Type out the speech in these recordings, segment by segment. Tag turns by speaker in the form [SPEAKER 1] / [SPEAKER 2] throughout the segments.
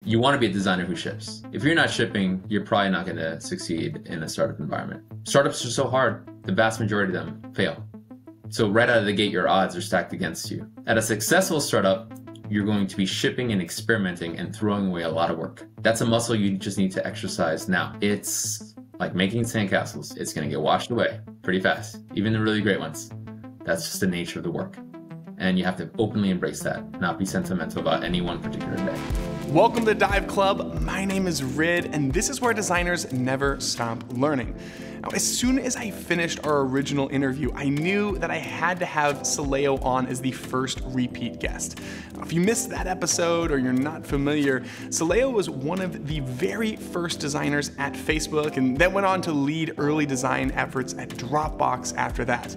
[SPEAKER 1] You want to be a designer who ships. If you're not shipping, you're probably not going to succeed in a startup environment. Startups are so hard, the vast majority of them fail. So right out of the gate, your odds are stacked against you. At a successful startup, you're going to be shipping and experimenting and throwing away a lot of work. That's a muscle you just need to exercise now. It's like making sandcastles. It's going to get washed away pretty fast, even the really great ones. That's just the nature of the work. And you have to openly embrace that, not be sentimental about any one particular day.
[SPEAKER 2] Welcome to Dive Club. My name is Rid, and this is where designers never stop learning. Now, as soon as I finished our original interview, I knew that I had to have Soleio on as the first repeat guest. Now, if you missed that episode or you're not familiar, Soleio was one of the very first designers at Facebook and then went on to lead early design efforts at Dropbox after that.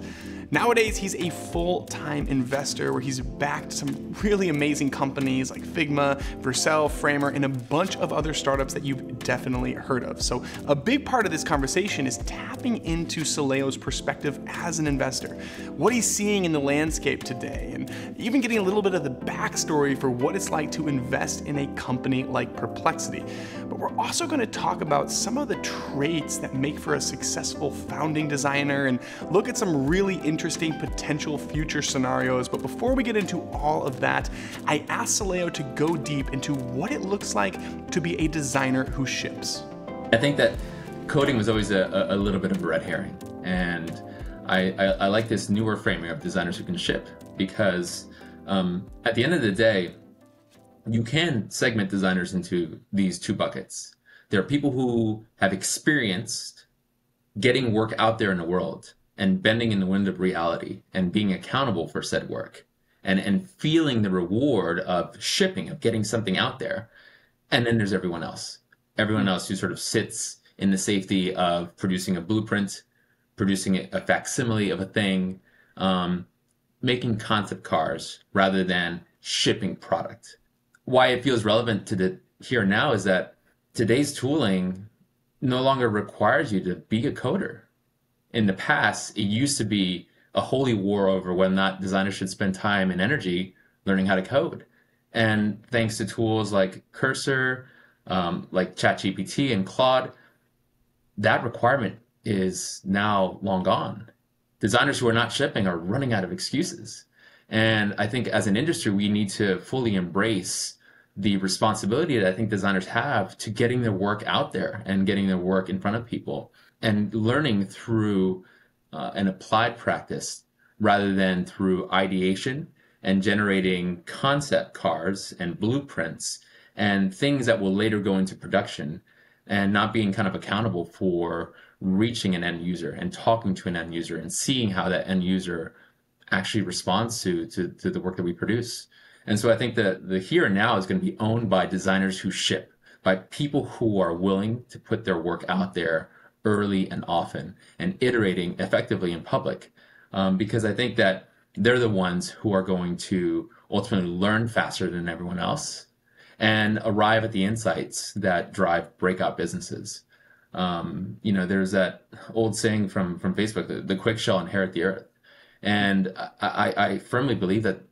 [SPEAKER 2] Nowadays, he's a full-time investor where he's backed some really amazing companies like Figma, Vercel, Framer, and a bunch of other startups that you've definitely heard of. So a big part of this conversation is tapping into Soleio's perspective as an investor, what he's seeing in the landscape today, and even getting a little bit of the backstory for what it's like to invest in a company like Perplexity. But we're also going to talk about some of the traits that make for a successful founding designer and look at some really interesting potential future scenarios. But before we get into all of that, I asked Soleio to go deep into what it looks like to be a designer who ships.
[SPEAKER 1] I think that coding was always a little bit of a red herring. And I like this newer framing of designers who can ship because at the end of the day, you can segment designers into these two buckets. There are people who have experienced getting work out there in the world and bending in the wind of reality and being accountable for said work and feeling the reward of shipping, of getting something out there. And then there's everyone else who sort of sits in the safety of producing a blueprint, producing a facsimile of a thing, making concept cars rather than shipping product. Why it feels relevant to the here and now is that today's tooling no longer requires you to be a coder. In the past, it used to be a holy war over whether or not designers should spend time and energy learning how to code. And thanks to tools like Cursor, like ChatGPT and Claude, that requirement is now long gone. Designers who are not shipping are running out of excuses. And I think as an industry, we need to fully embrace the responsibility that I think designers have to getting their work out there and getting their work in front of people and learning through an applied practice rather than through ideation and generating concept cars and blueprints and things that will later go into production and not being kind of accountable for reaching an end user and talking to an end user and seeing how that end user actually responds to the work that we produce. And so I think that the here and now is going to be owned by designers who ship, by people who are willing to put their work out there early and often and iterating effectively in public. Because I think that they're the ones who are going to ultimately learn faster than everyone else and arrive at the insights that drive breakout businesses. There's that old saying from Facebook, the quick shall inherit the earth. And I firmly believe that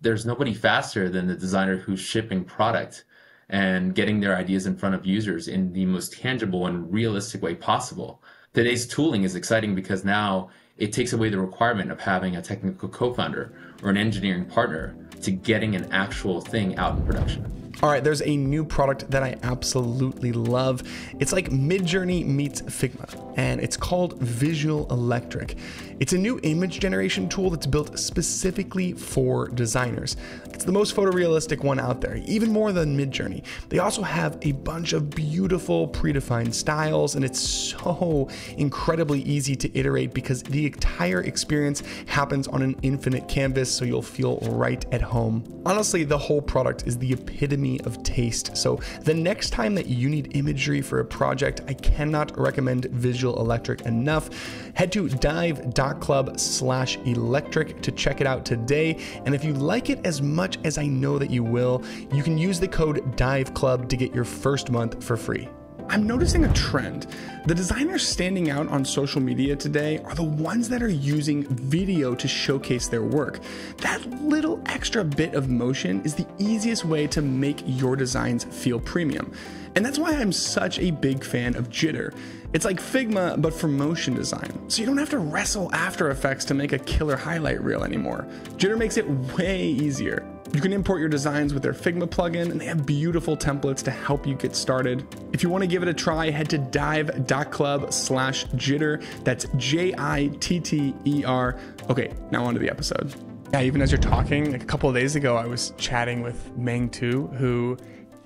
[SPEAKER 1] there's nobody faster than the designer who's shipping product and getting their ideas in front of users in the most tangible and realistic way possible. Today's tooling is exciting because now it takes away the requirement of having a technical co-founder or an engineering partner to getting an actual thing out in production.
[SPEAKER 2] All right, there's a new product that I absolutely love. It's like Midjourney meets Figma, and it's called Visual Electric. It's a new image generation tool that's built specifically for designers. It's the most photorealistic one out there, even more than Midjourney. They also have a bunch of beautiful predefined styles, and it's so incredibly easy to iterate because the entire experience happens on an infinite canvas, so you'll feel right at home. Honestly, the whole product is the epitome of taste. So the next time that you need imagery for a project, I cannot recommend Visual Electric enough. Head to dive.club/electric to check it out today. And if you like it as much as I know that you will, you can use the code DIVECLUB to get your first month for free. I'm noticing a trend. The designers standing out on social media today are the ones that are using video to showcase their work. That little extra bit of motion is the easiest way to make your designs feel premium. And that's why I'm such a big fan of jitter. It's like Figma, but for motion design. So you don't have to wrestle After Effects to make a killer highlight reel anymore. Jitter makes it way easier. You can import your designs with their Figma plugin, and they have beautiful templates to help you get started. If you want to give it a try, head to dive.club/jitter. That's JITTER. Okay, now on to the episode. Yeah, even as you're talking, like a couple of days ago, I was chatting with Meng Tu, who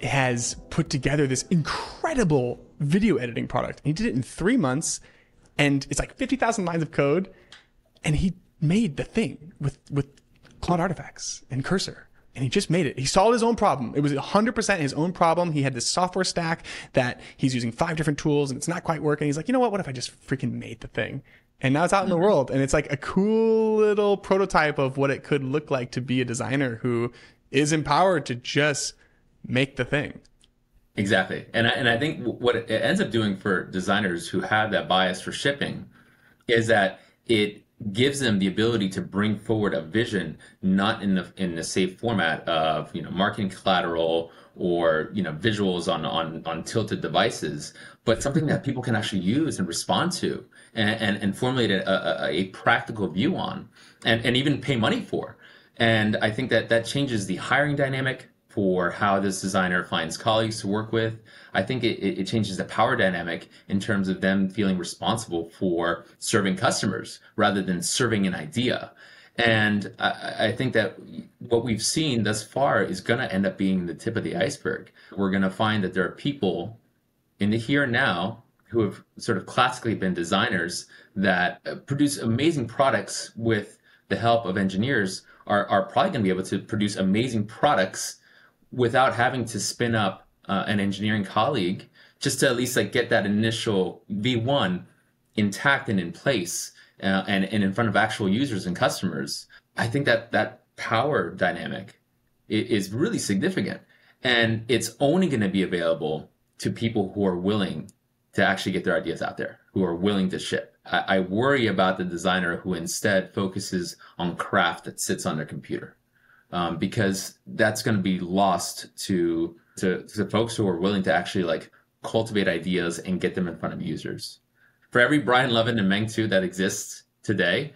[SPEAKER 2] has put together this incredible video editing product. He did it in 3 months, and it's like 50,000 lines of code, and he made the thing with Claude artifacts and Cursor. And he just made it. He solved his own problem. It was 100% his own problem. He had this software stack that he's using 5 different tools and it's not quite working. He's like, you know what if I just freaking made the thing? And now it's out in the world. And it's like a cool little prototype of what it could look like to be a designer who is empowered to just make the thing.
[SPEAKER 1] Exactly. And I think what it ends up doing for designers who have that bias for shipping is that it gives them the ability to bring forward a vision, not in the safe format of marketing collateral or visuals on tilted devices, but something that people can actually use and respond to and formulate a practical view on and even pay money for. And I think that changes the hiring dynamic for how this designer finds colleagues to work with. I think it changes the power dynamic in terms of them feeling responsible for serving customers rather than serving an idea. And I think that what we've seen thus far is going to end up being the tip of the iceberg. We're going to find that there are people in the here and now who have sort of classically been designers that produce amazing products with the help of engineers are probably going to be able to produce amazing products without having to spin up an engineering colleague, just to at least get that initial V1 intact and in place and in front of actual users and customers. I think that power dynamic is really significant, and it's only going to be available to people who are willing to actually get their ideas out there, who are willing to ship. I worry about the designer who instead focuses on craft that sits on their computer. Because that's going to be lost to folks who are willing to actually cultivate ideas and get them in front of users. For every Brian Lovin and Meng Tu that exists today,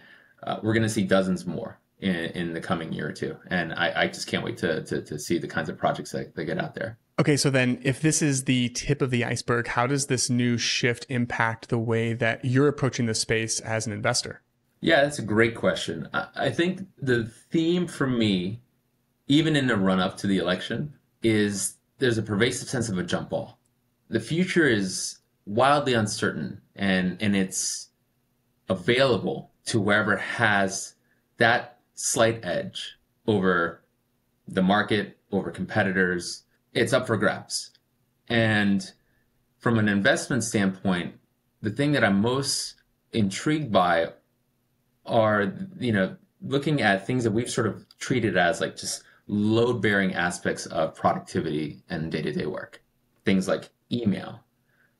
[SPEAKER 1] we're going to see dozens more in the coming year or two. And I just can't wait to see the kinds of projects that get out there.
[SPEAKER 2] Okay, so then if this is the tip of the iceberg, how does this new shift impact the way that you're approaching the space as an investor?
[SPEAKER 1] Yeah, that's a great question. I think the theme for me, even in the run-up to the election, is there's a pervasive sense of a jump ball. The future is wildly uncertain, and it's available to whoever has that slight edge over the market, over competitors. It's up for grabs. And from an investment standpoint, the thing that I'm most intrigued by are, looking at things that we've sort of treated as just load-bearing aspects of productivity and day-to-day work. Things like email,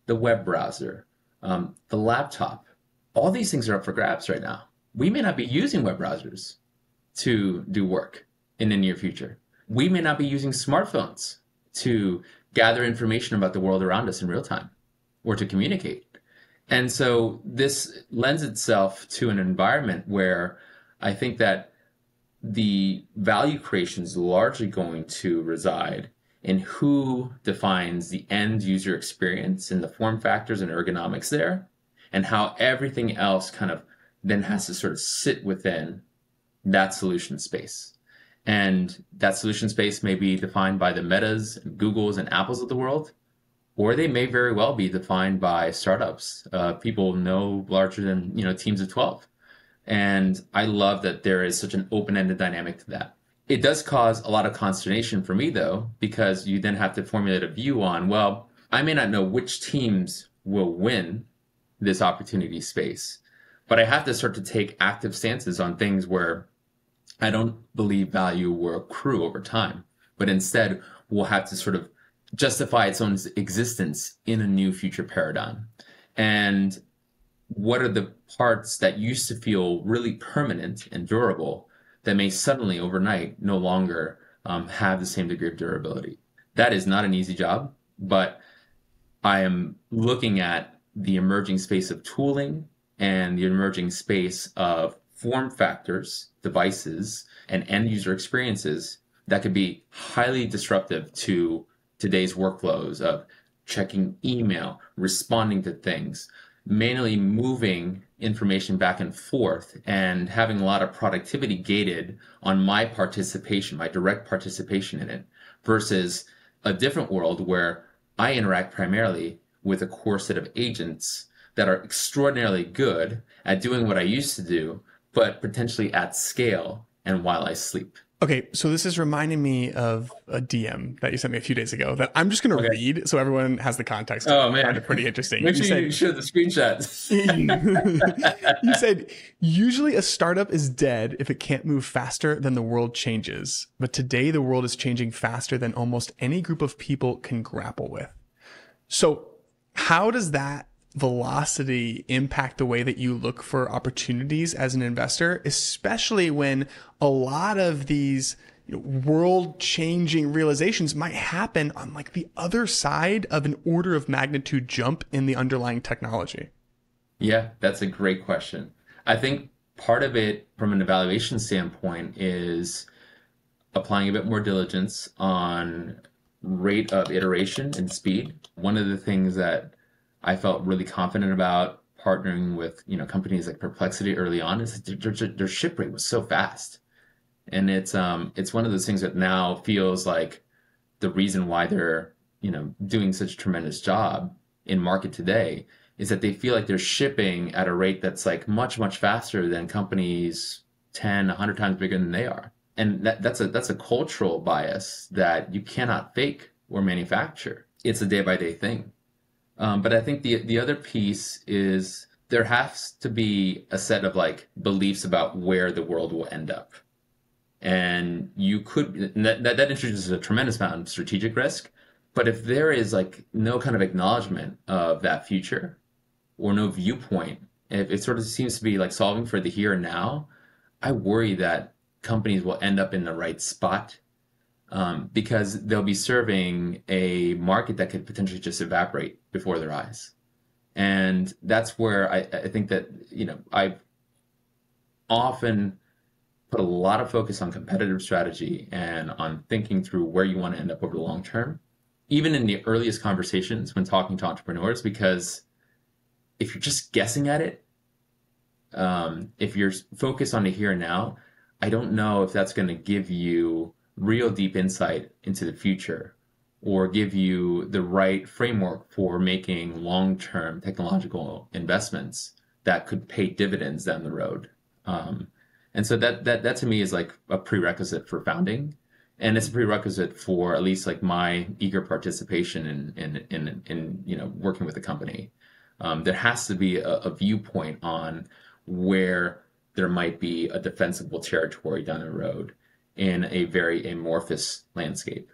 [SPEAKER 1] the web browser, the laptop. All these things are up for grabs right now. We may not be using web browsers to do work in the near future. We may not be using smartphones to gather information about the world around us in real time or to communicate. And so this lends itself to an environment where I think that the value creation is largely going to reside in who defines the end user experience and the form factors and ergonomics there, and how everything else kind of then has to sort of sit within that solution space. And that solution space may be defined by the Metas, and Googles, and Apples of the world, or they may very well be defined by startups, people no larger than teams of 12. And I love that there is such an open-ended dynamic to that. It does cause a lot of consternation for me, though, because you then have to formulate a view on, well, I may not know which teams will win this opportunity space, but I have to start to take active stances on things where I don't believe value will accrue over time, but instead we'll have to sort of justify its own existence in a new future paradigm. And what are the parts that used to feel really permanent and durable that may suddenly overnight no longer have the same degree of durability? That is not an easy job, but I am looking at the emerging space of tooling and the emerging space of form factors, devices, and end user experiences that could be highly disruptive to today's workflows of checking email, responding to things, manually moving information back and forth, and having a lot of productivity gated on my participation, my direct participation in it, versus a different world where I interact primarily with a core set of agents that are extraordinarily good at doing what I used to do, but potentially at scale and while I sleep.
[SPEAKER 2] Okay, so this is reminding me of a DM that you sent me a few days ago that I'm just going to
[SPEAKER 1] Okay.
[SPEAKER 2] read so everyone has the context.
[SPEAKER 1] Oh
[SPEAKER 2] I find
[SPEAKER 1] man.
[SPEAKER 2] it pretty interesting.
[SPEAKER 1] Make sure you show the screenshots.
[SPEAKER 2] You said, usually a startup is dead if it can't move faster than the world changes. But today the world is changing faster than almost any group of people can grapple with. So how does that velocity impact the way that you look for opportunities as an investor, especially when a lot of these world changing realizations might happen on like the other side of an order of magnitude jump in the underlying technology?
[SPEAKER 1] Yeah, that's a great question. I think part of it from an evaluation standpoint is applying a bit more diligence on rate of iteration and speed. One of the things that I felt really confident about partnering with, companies like Perplexity early on is that their ship rate was so fast. And it's one of those things that now feels like the reason why they're, doing such a tremendous job in market today is that they feel like they're shipping at a rate that's like much, much faster than companies 10, 100 times bigger than they are. And that's a cultural bias that you cannot fake or manufacture. It's a day by day thing. But I think the other piece is there has to be a set of like beliefs about where the world will end up. And that introduces a tremendous amount of strategic risk. But if there is like no kind of acknowledgement of that future or no viewpoint, if it sort of seems to be like solving for the here and now, I worry that companies will end up in the right spot because they'll be serving a market that could potentially just evaporate before their eyes. And that's where I think that, I've often put a lot of focus on competitive strategy and on thinking through where you want to end up over the long term, even in the earliest conversations when talking to entrepreneurs, because if you're just guessing at it, if you're focused on the here and now, I don't know if that's going to give you real deep insight into the future or give you the right framework for making long-term technological investments that could pay dividends down the road. And so that to me is like a prerequisite for founding, and it's a prerequisite for at least like my eager participation in working with a company. There has to be a viewpoint on where there might be a defensible territory down the road in a very amorphous landscape.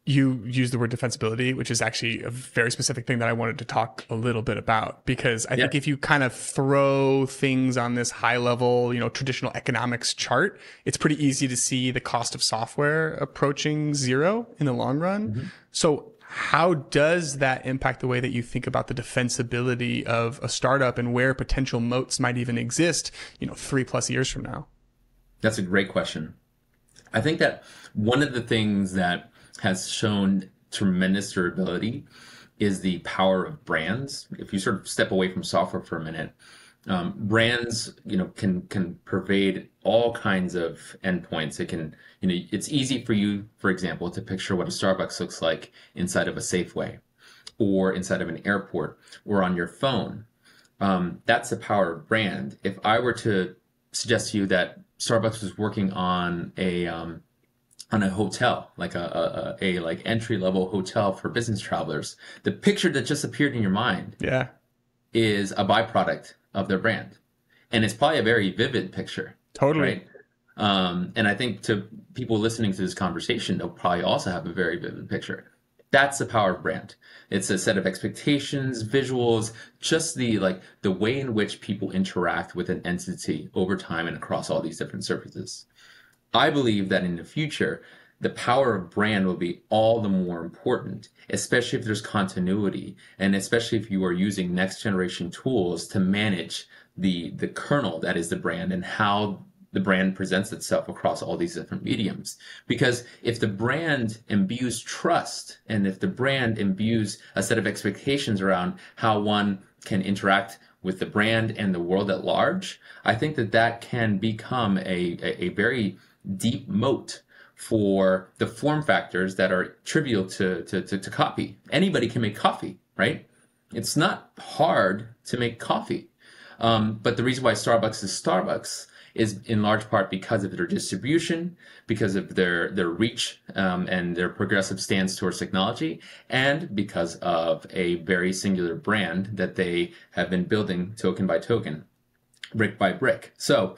[SPEAKER 2] You use the word defensibility, which is actually a very specific thing that I wanted to talk a little bit about, because I think if you kind of throw things on this high level, traditional economics chart, it's pretty easy to see the cost of software approaching zero in the long run. Mm-hmm. So how does that impact the way that you think about the defensibility of a startup and where potential moats might even exist, 3+ years from now?
[SPEAKER 1] That's a great question. I think that one of the things that has shown tremendous durability is the power of brands. If you sort of step away from software for a minute, brands, can pervade all kinds of endpoints. It can, it's easy for you, for example, to picture what a Starbucks looks like inside of a Safeway or inside of an airport or on your phone. That's the power of brand. If I were to suggest to you that Starbucks was working on a hotel, like a like entry level hotel for business travelers, the picture that just appeared in your mind is a byproduct of their brand, and it's probably a very vivid picture.
[SPEAKER 2] Totally.
[SPEAKER 1] Right. And I think to people listening to this conversation, they'll probably also have a very vivid picture. That's the power of brand. It's a set of expectations, visuals, just the way in which people interact with an entity over time and across all these different surfaces. I believe that in the future, the power of brand will be all the more important, especially if there's continuity, and especially if you are using next generation tools to manage the kernel that is the brand and how the brand presents itself across all these different mediums. Because if the brand imbues trust, and if the brand imbues a set of expectations around how one can interact with the brand and the world at large, I think that that can become a very deep moat for the form factors that are trivial to copy. Anybody can make coffee, right? It's not hard to make coffee. But the reason why Starbucks is Starbucks is in large part because of their distribution, because of their reach, and their progressive stance towards technology, and because of a very singular brand that they have been building token by token, brick by brick. So,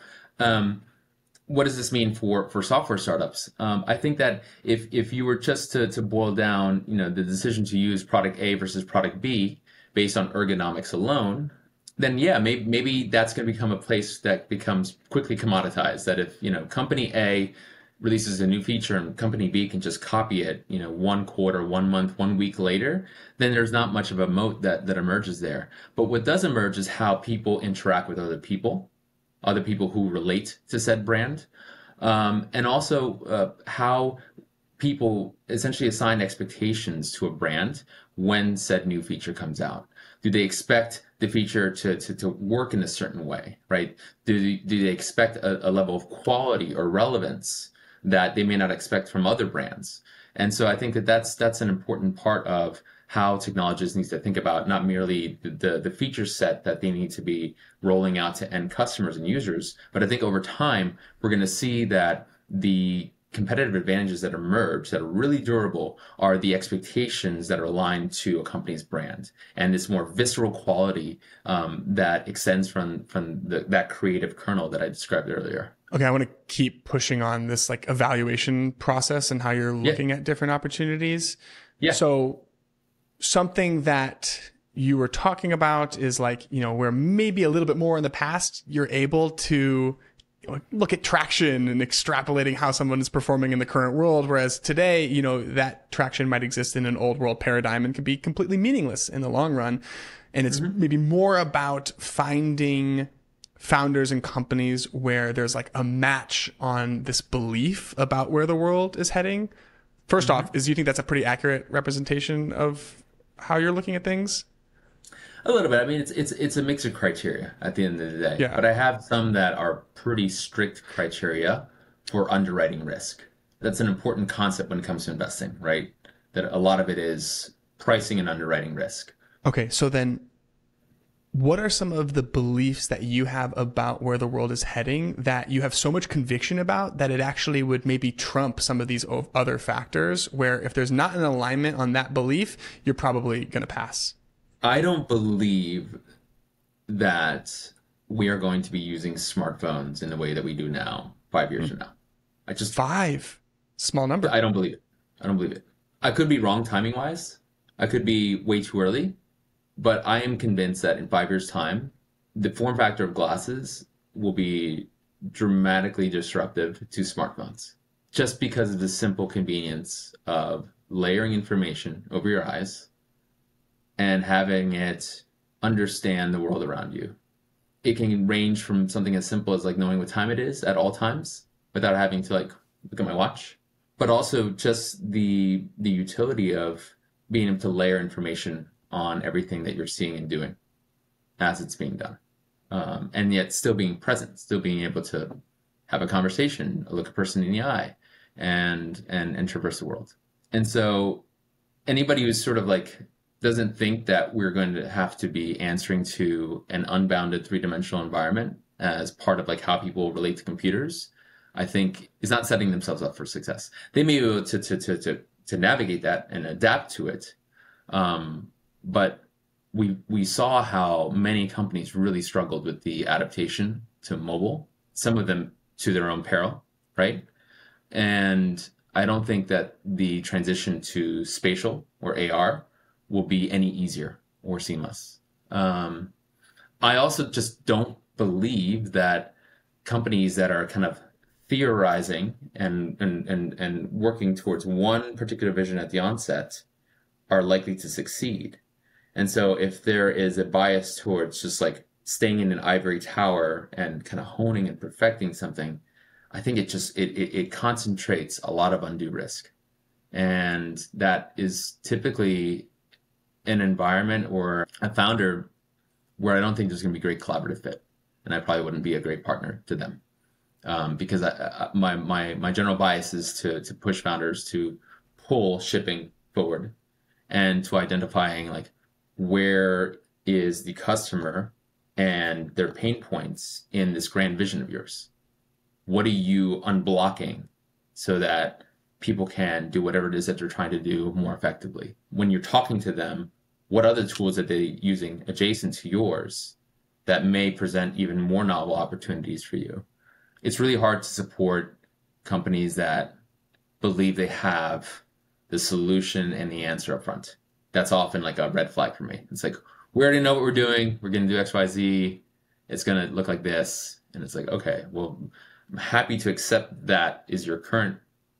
[SPEAKER 1] what does this mean for software startups? I think that if you were just to boil down, the decision to use product A versus product B based on ergonomics alone, then yeah, maybe that's going to become a place that becomes quickly commoditized. That if company A releases a new feature and company B can just copy it, 1 quarter, 1 month, 1 week later, then there's not much of a moat that emerges there. But what does emerge is how people interact with other people who relate to said brand, and also how people essentially assign expectations to a brand when said new feature comes out. Do they expect the feature to work in a certain way, right? Do they expect a level of quality or relevance that they may not expect from other brands? And so I think that that's an important part of how technologists need to think about not merely the feature set that they need to be rolling out to end customers and users, but I think over time we're going to see that the competitive advantages that emerge that are really durable are the expectations that are aligned to a company's brand and this more visceral quality that extends from that creative kernel that I described earlier.
[SPEAKER 2] Okay, I want to keep pushing on this evaluation process and how you're looking at different opportunities.
[SPEAKER 1] Yeah.
[SPEAKER 2] So something that you were talking about is where maybe a little bit more in the past you're able to look at traction and extrapolating how someone is performing in the current world. Whereas today, that traction might exist in an old world paradigm and can be completely meaningless in the long run. And it's maybe more about finding founders and companies where there's a match on this belief about where the world is heading. First off, do you think that's a pretty accurate representation of how you're looking at things?
[SPEAKER 1] A little bit. I mean, it's a mix of criteria at the end of the day.
[SPEAKER 2] Yeah.
[SPEAKER 1] But I have some that are pretty strict criteria for underwriting risk. That's an important concept when it comes to investing, right? That a lot of it is pricing and underwriting risk.
[SPEAKER 2] Okay, so then what are some of the beliefs that you have about where the world is heading that you have so much conviction about that it actually would maybe trump some of these other factors where if there's not an alignment on that belief, you're probably going to pass?
[SPEAKER 1] I don't believe that we are going to be using smartphones in the way that we do now 5 years from now. I just
[SPEAKER 2] 5, small number.
[SPEAKER 1] I don't believe it. I don't believe it. I could be wrong timing wise. I could be way too early, but I am convinced that in 5 years' time, the form factor of glasses will be dramatically disruptive to smartphones, just because of the simple convenience of layering information over your eyes and having it understand the world around you. It can range from something as simple as knowing what time it is at all times without having to look at my watch, but also just the utility of being able to layer information on everything that you're seeing and doing as it's being done. And yet still being present, still being able to have a conversation, look a person in the eye, and traverse the world. And so anybody who's sort of doesn't think that we're going to have to be answering to an unbounded three-dimensional environment as part of how people relate to computers, I think is not setting themselves up for success. They may be able to navigate that and adapt to it, but we saw how many companies really struggled with the adaptation to mobile, some of them to their own peril, right? And I don't think that the transition to spatial or AR will be any easier or seamless. I also just don't believe that companies that are kind of theorizing and working towards one particular vision at the onset are likely to succeed. And so if there is a bias towards just like staying in an ivory tower and kind of honing and perfecting something, I think it concentrates a lot of undue risk. And that is typically an environment or a founder where I don't think there's going to be great collaborative fit. And I probably wouldn't be a great partner to them. Because my general bias is to push founders to pull shipping forward and to identifying like where is the customer and their pain points in this grand vision of yours. What are you unblocking so that people can do whatever it is that they're trying to do more effectively? When you're talking to them, what other tools are they using adjacent to yours that may present even more novel opportunities for you? It's really hard to support companies that believe they have the solution and the answer up front. That's often like a red flag for me. It's like, we already know what we're doing. We're going to do X, Y, Z. It's going to look like this. And it's like, okay, well, I'm happy to accept that is your current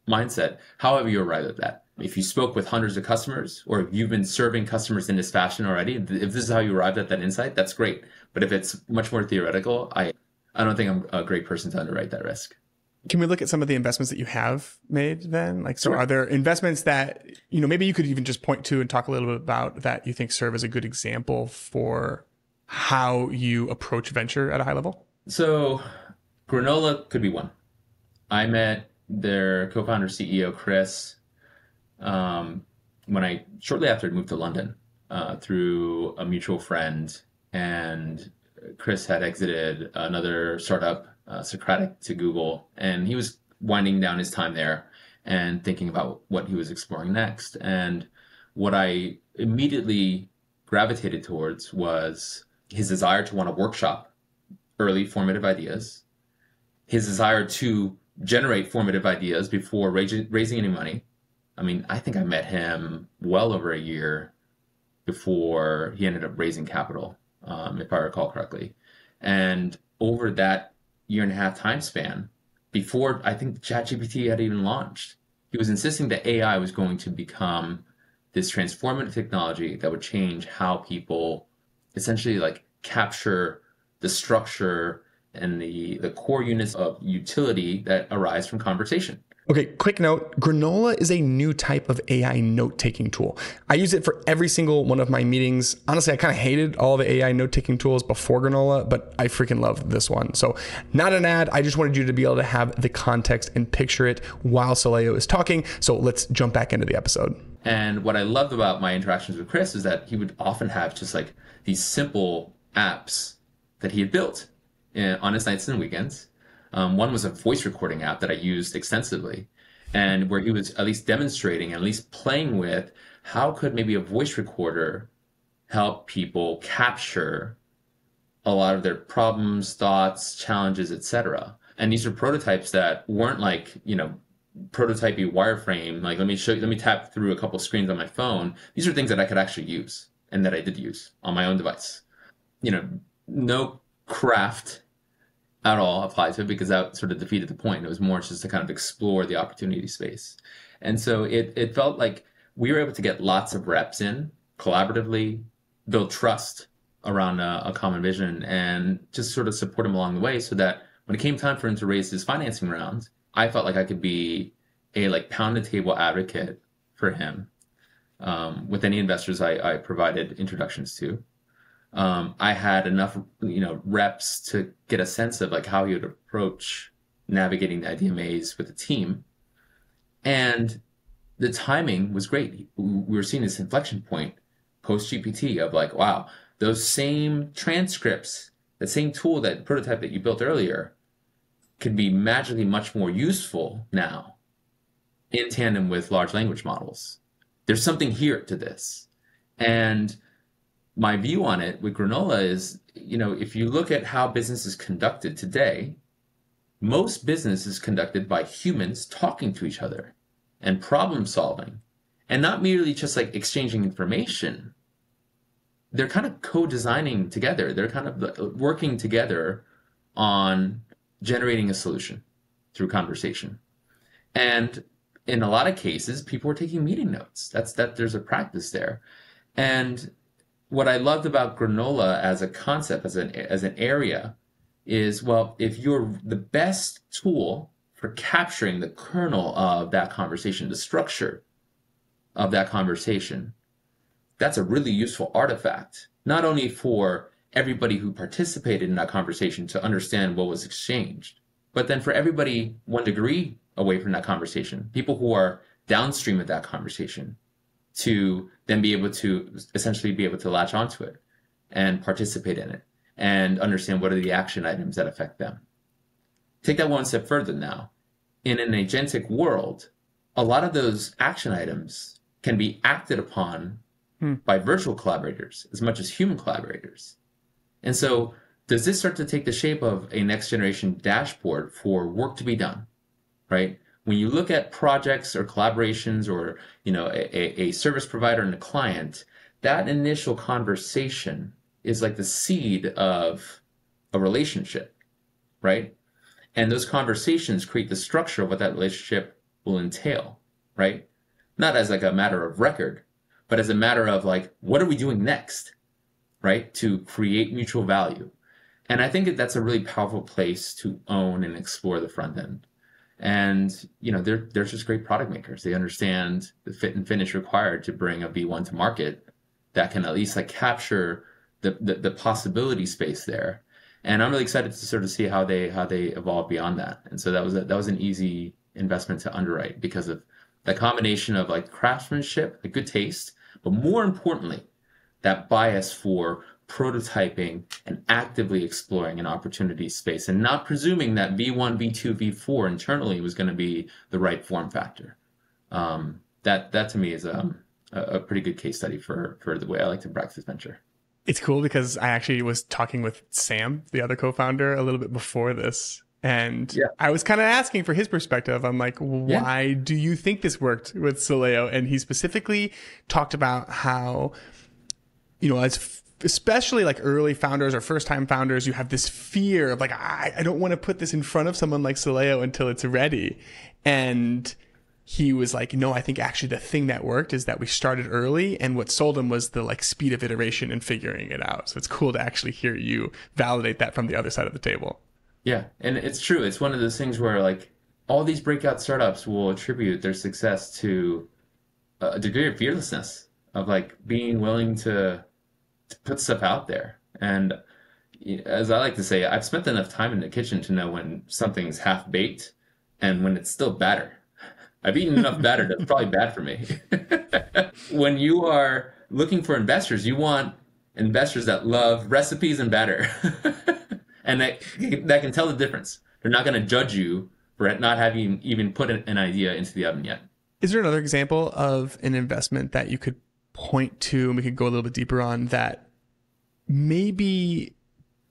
[SPEAKER 1] mindset. However you arrive at that. If you spoke with hundreds of customers, or if you've been serving customers in this fashion already, if this is how you arrived at that insight, that's great. But if it's much more theoretical, I don't think I'm a great person to underwrite that risk.
[SPEAKER 2] Can we look at some of the investments that you have made then? Like, so
[SPEAKER 1] Sure.
[SPEAKER 2] Are there investments that, maybe you could even just point to and talk a little bit about that you think serve as a good example for how you approach venture at a high level?
[SPEAKER 1] So Granola could be one. I met their co-founder CEO, Chris, shortly after I moved to London, through a mutual friend, and Chris had exited another startup, Socratic, to Google, and he was winding down his time there and thinking about what he was exploring next. And what I immediately gravitated towards was his desire to want to workshop early formative ideas, his desire to generate formative ideas before raising any money. I mean, I think I met him well over a year before he ended up raising capital, if I recall correctly. And over that year and a half time span, before I think ChatGPT had even launched, he was insisting that AI was going to become this transformative technology that would change how people essentially like capture the structure and the core units of utility that arise from conversation.
[SPEAKER 2] Okay, quick note. Granola is a new type of AI note-taking tool. I use it for every single one of my meetings. Honestly, I kind of hated all the AI note-taking tools before Granola, but I freaking love this one. So not an ad. I just wanted you to be able to have the context and picture it while Soleio is talking. So let's jump back into the episode.
[SPEAKER 1] And what I loved about my interactions with Chris is that he would often have just like these simple apps that he had built on his nights and weekends. One was a voice recording app that I used extensively, and where he was at least demonstrating and at least playing with how could maybe a voice recorder help people capture a lot of their problems, thoughts, challenges, etc. And these are prototypes that weren't like, prototypey wireframe, like let me tap through a couple screens on my phone. These are things that I could actually use and that I did use on my own device. No craft at all applied to it because that sort of defeated the point. It was more just to kind of explore the opportunity space. And so it felt like we were able to get lots of reps in collaboratively, build trust around a common vision, and just sort of support him along the way so that when it came time for him to raise his financing round, I felt like I could be a like pound the table advocate for him with any investors I provided introductions to. I had enough, reps to get a sense of like how he would approach navigating the idea maze with the team. And the timing was great. We were seeing this inflection point post GPT of like, wow, those same transcripts, that same tool, that prototype that you built earlier could be magically much more useful now in tandem with large language models. There's something here to this. And my view on it with Granola is, if you look at how business is conducted today, most business is conducted by humans talking to each other. and problem solving, and not merely just like exchanging information. They're kind of co-designing together. They're kind of working together on generating a solution through conversation. And in a lot of cases, people are taking meeting notes. That there's a practice there. And what I loved about granola as a concept, as an area, is, well, if you're the best tool for capturing the kernel of that conversation, the structure of that conversation, that's a really useful artifact, not only for everybody who participated in that conversation to understand what was exchanged, but then for everybody 1 degree away from that conversation, people who are downstream of that conversation, to then be able to essentially be able to latch onto it and participate in it and understand what are the action items that affect them. Take that one step further now. In an agentic world, a lot of those action items can be acted upon by virtual collaborators as much as human collaborators. And so does this start to take the shape of a next generation dashboard for work to be done, right? When you look at projects or collaborations or, a service provider and a client, that initial conversation is like the seed of a relationship, right? And those conversations create the structure of what that relationship will entail, right? Not as like a matter of record, but as a matter of like, what are we doing next, right? To create mutual value. And I think that's a really powerful place to own and explore the front end. And, they're just great product makers. They understand the fit and finish required to bring a V1 to market that can at least like capture the possibility space there. And I'm really excited to sort of see how they evolve beyond that. And so that was an easy investment to underwrite because of the combination of like craftsmanship, like good taste, but more importantly, that bias for prototyping and actively exploring an opportunity space and not presuming that V1, V2, V4 internally was going to be the right form factor. That to me is a pretty good case study for the way I like to practice venture.
[SPEAKER 2] It's cool because I actually was talking with Sam, the other co-founder, a little bit before this. And I was kind of asking for his perspective. I'm like, why do you think this worked with Soleio? And he specifically talked about how, especially like early founders or first time founders, you have this fear of like, I don't want to put this in front of someone like Soleio until it's ready. And he was like, no, I think actually the thing that worked is that we started early, and what sold him was the like speed of iteration and figuring it out. So it's cool to actually hear you validate that from the other side of the table.
[SPEAKER 1] Yeah, and it's true. It's one of those things where like all these breakout startups will attribute their success to a degree of fearlessness, of like being willing to put stuff out there. And as I like to say, I've spent enough time in the kitchen to know when something's half baked and when it's still batter. I've eaten enough batter that's probably bad for me. When you are looking for investors, you want investors that love recipes and batter. And that can tell the difference. They're not going to judge you for not having even put an idea into the oven yet.
[SPEAKER 2] Is there another example of an investment that you could point to, and we could go a little bit deeper on, that maybe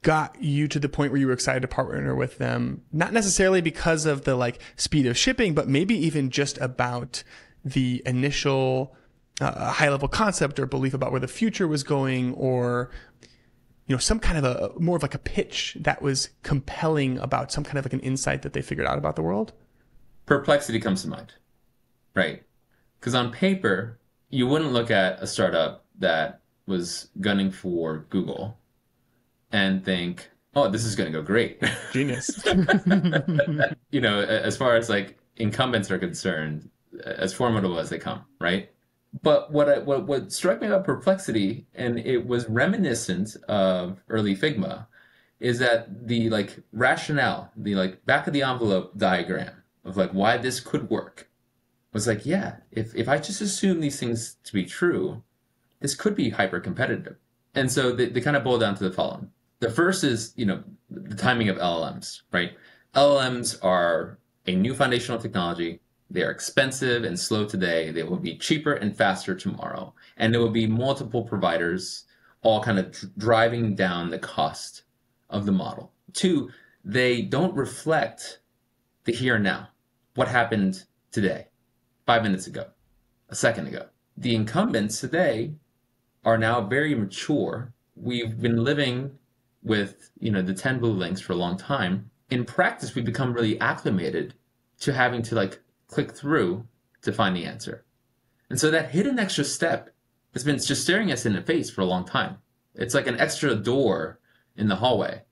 [SPEAKER 2] got you to the point where you were excited to partner with them, not necessarily because of the like speed of shipping, but maybe even just about the initial high level concept or belief about where the future was going, or some kind of a more of like a pitch that was compelling about some kind of like an insight that they figured out about the world?
[SPEAKER 1] Perplexity comes to mind, right? Because on paper, you wouldn't look at a startup that was gunning for Google and think, oh, this is going to go great.
[SPEAKER 2] Genius.
[SPEAKER 1] As far as like incumbents are concerned, as formidable as they come, right? But what struck me about Perplexity, and it was reminiscent of early Figma, is that the like rationale, the like back of the envelope diagram of like why this could work was like, yeah, if I just assume these things to be true, this could be hyper competitive. And so they kind of boil down to the following. The first is, the timing of LLMs, right? LLMs are a new foundational technology. They are expensive and slow today. They will be cheaper and faster tomorrow. And there will be multiple providers all kind of driving down the cost of the model. Two, they don't reflect the here and now, what happened today. 5 minutes ago, a second ago. The incumbents today are now very mature. We've been living with, the 10 blue links for a long time. In practice, we've become really acclimated to having to like click through to find the answer. And so that hidden extra step has been just staring us in the face for a long time. It's like an extra door in the hallway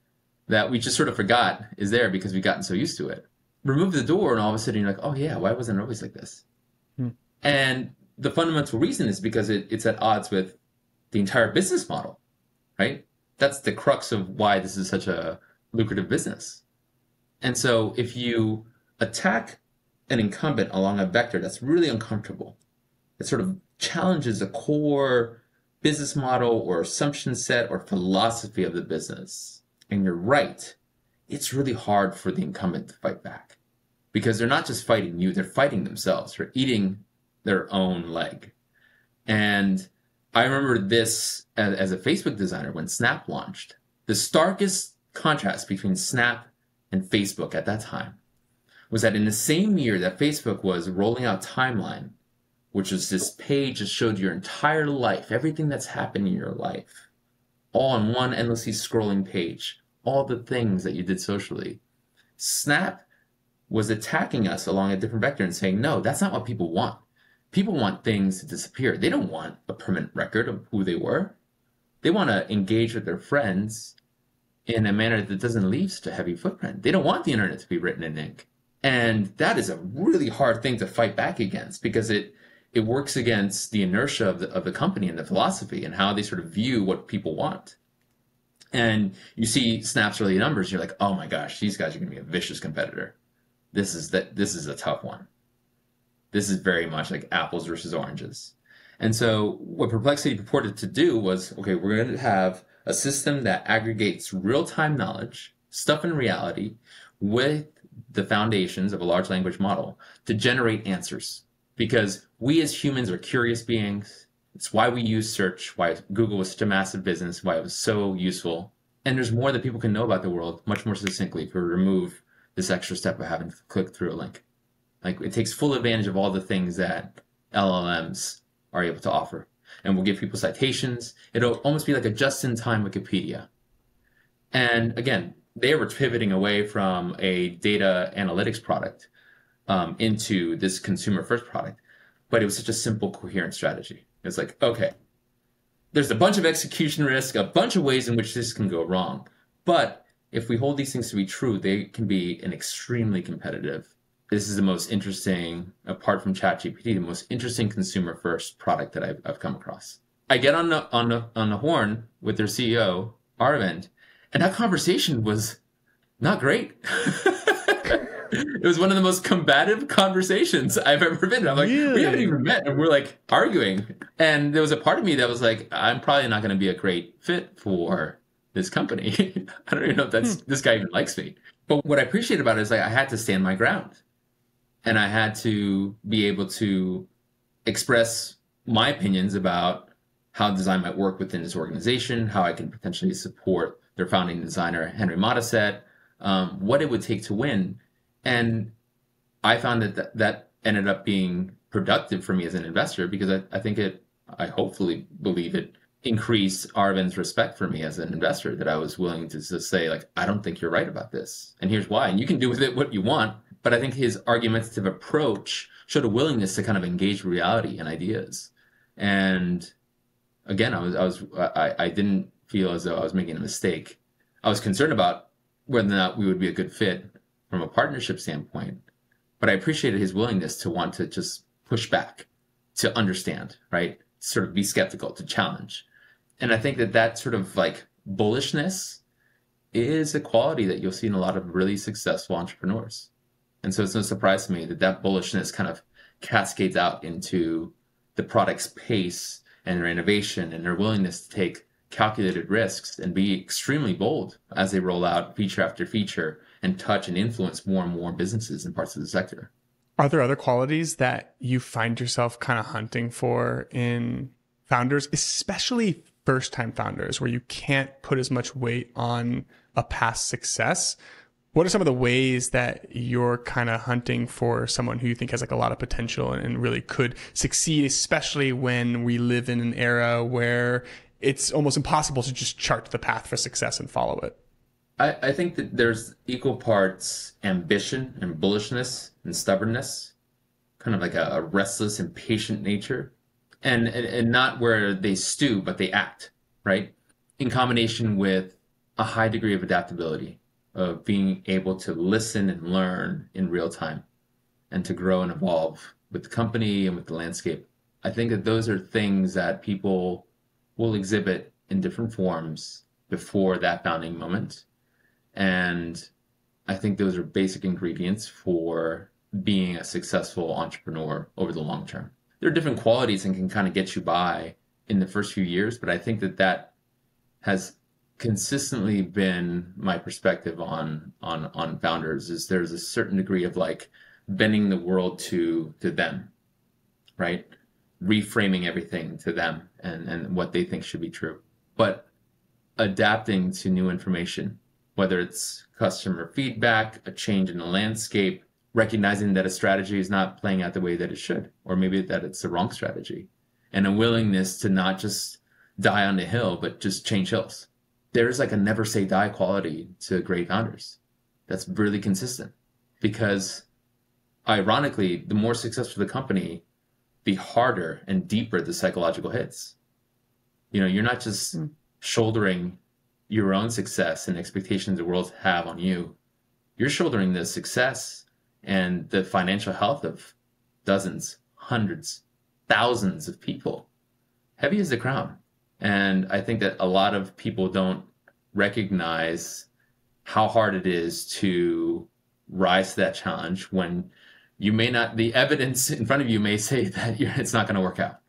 [SPEAKER 1] that we just sort of forgot is there because we've gotten so used to it. Remove the door and all of a sudden you're like, oh yeah, why wasn't it always like this? And the fundamental reason is because it's at odds with the entire business model, right? That's the crux of why this is such a lucrative business. And so if you attack an incumbent along a vector that's really uncomfortable, it sort of challenges a core business model or assumption set or philosophy of the business, and you're right, it's really hard for the incumbent to fight back because they're not just fighting you, they're fighting themselves. They're eating their own leg. And I remember this as a Facebook designer when Snap launched. The starkest contrast between Snap and Facebook at that time was that in the same year that Facebook was rolling out Timeline, which was this page that showed your entire life, everything that's happened in your life, all on one endlessly scrolling page, all the things that you did socially. Snap was attacking us along a different vector and saying, no, that's not what people want. People want things to disappear. They don't want a permanent record of who they were. They want to engage with their friends in a manner that doesn't leave such a heavy footprint. They don't want the internet to be written in ink. And that is a really hard thing to fight back against because it works against the inertia of the company and the philosophy and how they sort of view what people want. And you see Snap's early numbers, you're like, oh my gosh, these guys are going to be a vicious competitor. This is a tough one. This is very much like apples versus oranges. And so what Perplexity purported to do was, okay, we're going to have a system that aggregates real-time knowledge, stuff in reality, with the foundations of a large language model to generate answers. Because we as humans are curious beings. It's why we use search, why Google was such a massive business, why it was so useful. And there's more that people can know about the world much more succinctly if we remove this extra step of having to click through a link. Like it takes full advantage of all the things that LLMs are able to offer. And we'll give people citations. It'll almost be like a just-in-time Wikipedia. And again, they were pivoting away from a data analytics product into this consumer-first product. But it was such a simple, coherent strategy. It's like, okay, there's a bunch of execution risk, a bunch of ways in which this can go wrong. But if we hold these things to be true, they can be an extremely competitive. This is the most interesting, apart from ChatGPT, the most interesting consumer-first product that I've come across. I get on the horn with their CEO, Arvind, and that conversation was not great. It was one of the most combative conversations I've ever been in. I'm like, really? We haven't even met, and we're like arguing. And there was a part of me that was like, I'm probably not going to be a great fit for this company. I don't even know if this guy even likes me. But what I appreciate about it is like I had to stand my ground. And I had to be able to express my opinions about how design might work within this organization, how I can potentially support their founding designer, Henry Modisette, what it would take to win. And I found that ended up being productive for me as an investor because I hopefully believe it increased Arvind's respect for me as an investor, that I was willing to just say, like, I don't think you're right about this. And here's why. And you can do with it what you want. But I think his argumentative approach showed a willingness to kind of engage reality and ideas. And again, I didn't feel as though I was making a mistake. I was concerned about whether or not we would be a good fit from a partnership standpoint. But I appreciated his willingness to want to just push back, to understand, right? Sort of be skeptical, to challenge. And I think that sort of like bullishness is a quality that you'll see in a lot of really successful entrepreneurs. And so it's no surprise to me that bullishness kind of cascades out into the product's pace and their innovation and their willingness to take calculated risks and be extremely bold as they roll out feature after feature and touch and influence more and more businesses and parts of the sector.
[SPEAKER 2] Are there other qualities that you find yourself kind of hunting for in founders, especially first-time founders, where you can't put as much weight on a past success? What are some of the ways that you're kind of hunting for someone who you think has like a lot of potential and really could succeed, especially when we live in an era where it's almost impossible to just chart the path for success and follow it?
[SPEAKER 1] I think that there's equal parts ambition and bullishness and stubbornness, kind of like a restless, impatient nature, and not where they stew, but they act, right? In combination with a high degree of adaptability, of being able to listen and learn in real time and to grow and evolve with the company and with the landscape. I think that those are things that people will exhibit in different forms before that founding moment. And I think those are basic ingredients for being a successful entrepreneur over the long term. There are different qualities and can kind of get you by in the first few years, but I think that that has consistently been my perspective on founders. Is there's a certain degree of like bending the world to them, right? Reframing everything to them and what they think should be true, but adapting to new information, whether it's customer feedback, a change in the landscape, recognizing that a strategy is not playing out the way that it should, or maybe that it's the wrong strategy, and a willingness to not just die on the hill, but just change hills. There's like a never say die quality to great founders that's really consistent, because ironically, the more successful the company, the harder and deeper the psychological hits. You know, you're not just shouldering your own success and expectations the world have on you. You're shouldering the success and the financial health of dozens, hundreds, thousands of people. Heavy as the crown. And I think that a lot of people don't recognize how hard it is to rise to that challenge when you may not, the evidence in front of you may say that it's not going to work out.